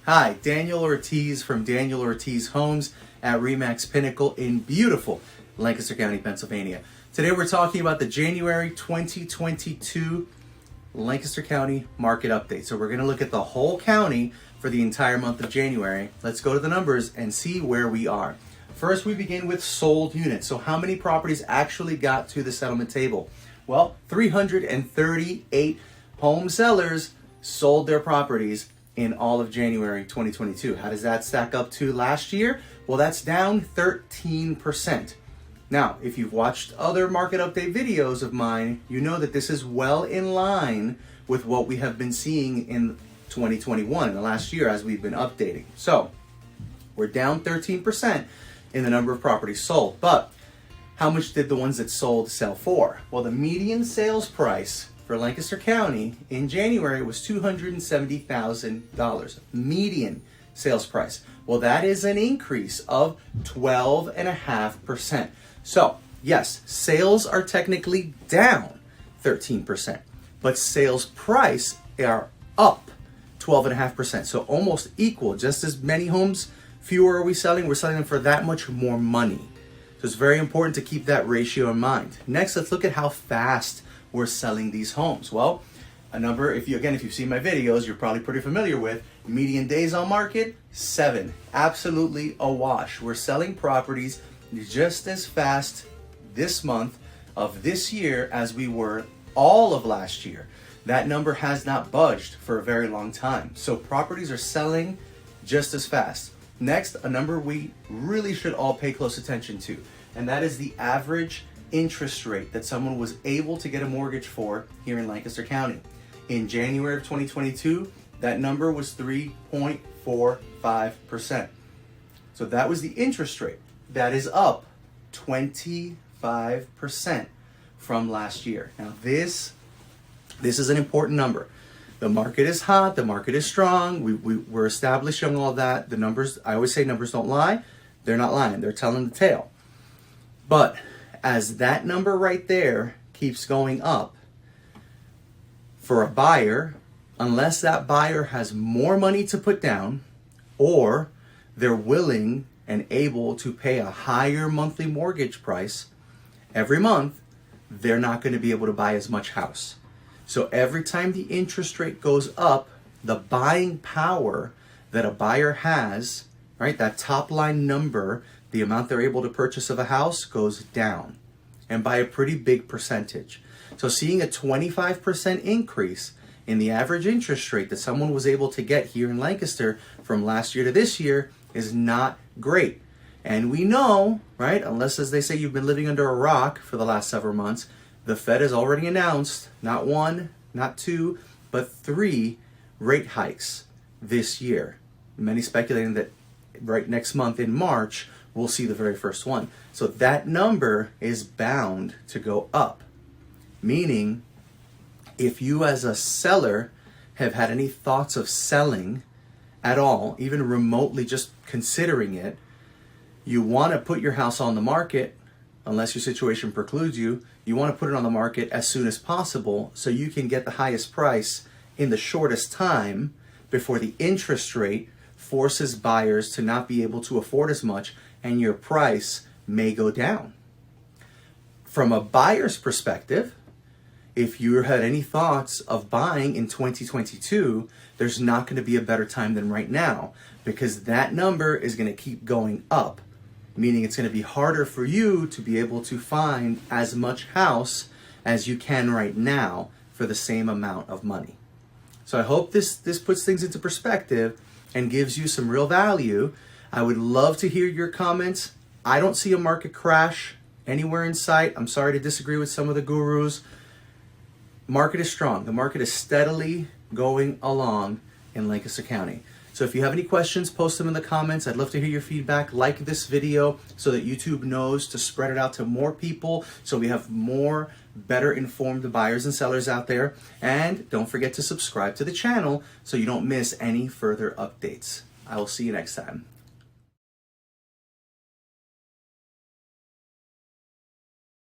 Hi, Daniel Ortiz from Daniel Ortiz Homes at RE/MAX Pinnacle in beautiful Lancaster County, Pennsylvania. Today we're talking about the January 2022 Lancaster County market update. So we're going to look at the whole county for the entire month of January. Let's go to the numbers and see where we are. First, we begin with sold units. So how many properties actually got to the settlement table? Well, 338 home sellers sold their properties in all of January 2022. How does that stack up to last year? Well, that's down 13%. Now, if you've watched other market update videos of mine, you know that this is well in line with what we have been seeing in 2021, in the last year, as we've been updating. So, we're down 13% in the number of properties sold. But how much did the ones that sold sell for? Well, the median sales price for Lancaster County in January was $270,000. Median sales price. Well, that is an increase of 12.5%. So, yes, sales are technically down 13%, but sales price are up 12.5%. So almost equal, just as many homes, fewer are we selling. We're selling them for that much more money. So it's very important to keep that ratio in mind. Next, let's look at how fast we're selling these homes. Well, a number, if you've seen my videos, you're probably pretty familiar with. Median days on market, 7. Absolutely a wash. We're selling properties just as fast this month of this year as we were all of last year. That number has not budged for a very long time. So properties are selling just as fast. Next, a number we really should all pay close attention to, and that is the average interest rate that someone was able to get a mortgage for here in Lancaster County. In January of 2022, that number was 3.45%. So that was the interest rate. That is up 25% from last year. Now this is an important number. The market is hot, the market is strong, we're establishing all that. The numbers, I always say numbers don't lie. They're not lying, they're telling the tale. But as that number right there keeps going up, for a buyer, unless that buyer has more money to put down or they're willing and able to pay a higher monthly mortgage price every month, they're not going to be able to buy as much house. So every time the interest rate goes up, the buying power that a buyer has, right, that top line number, the amount they're able to purchase of a house, goes down, and by a pretty big percentage. So seeing a 25% increase in the average interest rate that someone was able to get here in Lancaster from last year to this year is not great. And we know, right, unless, as they say, you've been living under a rock for the last several months, the Fed has already announced not 1, not 2, but 3 rate hikes this year. Many speculating that right next month in March, we'll see the very first one. So that number is bound to go up. Meaning, if you as a seller have had any thoughts of selling at all, even remotely just considering it, you want to put your house on the market, unless your situation precludes you, you want to put it on the market as soon as possible so you can get the highest price in the shortest time before the interest rate forces buyers to not be able to afford as much and your price may go down. From a buyer's perspective, if you had any thoughts of buying in 2022, there's not going to be a better time than right now, because that number is going to keep going up, meaning it's going to be harder for you to be able to find as much house as you can right now for the same amount of money. So I hope this puts things into perspective and gives you some real value. I would love to hear your comments. I don't see a market crash anywhere in sight. I'm sorry to disagree with some of the gurus. Market is strong. The market is steadily going along in Lancaster County. So if you have any questions, post them in the comments. I'd love to hear your feedback. Like this video so that YouTube knows to spread it out to more people, so we have more better informed buyers and sellers out there. And don't forget to subscribe to the channel so you don't miss any further updates. I will see you next time.